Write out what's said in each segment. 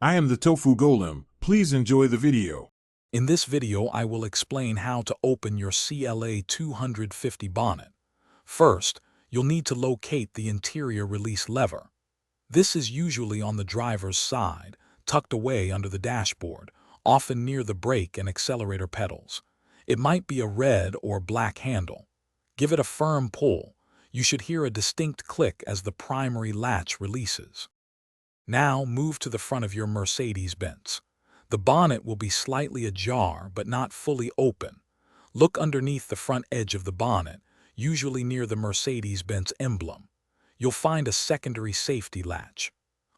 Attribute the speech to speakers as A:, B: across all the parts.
A: I am the Tofu Golem. Please enjoy the video.
B: In this video, I will explain how to open your CLA 250 bonnet. First, you'll need to locate the interior release lever. This is usually on the driver's side, tucked away under the dashboard, often near the brake and accelerator pedals. It might be a red or black handle. Give it a firm pull. You should hear a distinct click as the primary latch releases. Now move to the front of your Mercedes-Benz. The bonnet will be slightly ajar but not fully open. Look underneath the front edge of the bonnet, usually near the Mercedes-Benz emblem. You'll find a secondary safety latch.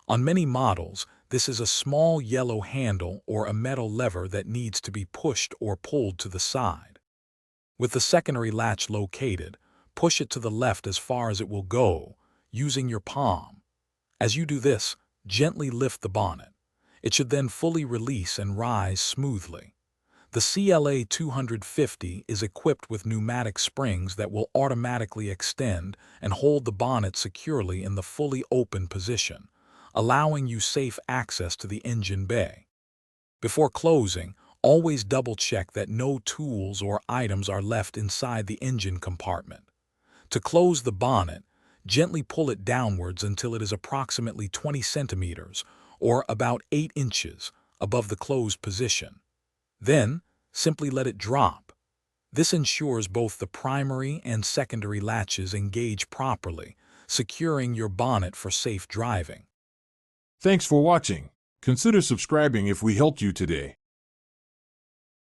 B: On many models, this is a small yellow handle or a metal lever that needs to be pushed or pulled to the side. With the secondary latch located, push it to the left as far as it will go, using your palm. As you do this, gently lift the bonnet. It should then fully release and rise smoothly. The CLA 250 is equipped with pneumatic springs that will automatically extend and hold the bonnet securely in the fully open position, allowing you safe access to the engine bay. Before closing, always double-check that no tools or items are left inside the engine compartment. To close the bonnet, gently pull it downwards until it is approximately 20 centimeters, or about 8 inches, above the closed position. Then, simply let it drop. This ensures both the primary and secondary latches engage properly, securing your bonnet for safe driving.
A: Thanks for watching. Consider subscribing if we helped you today.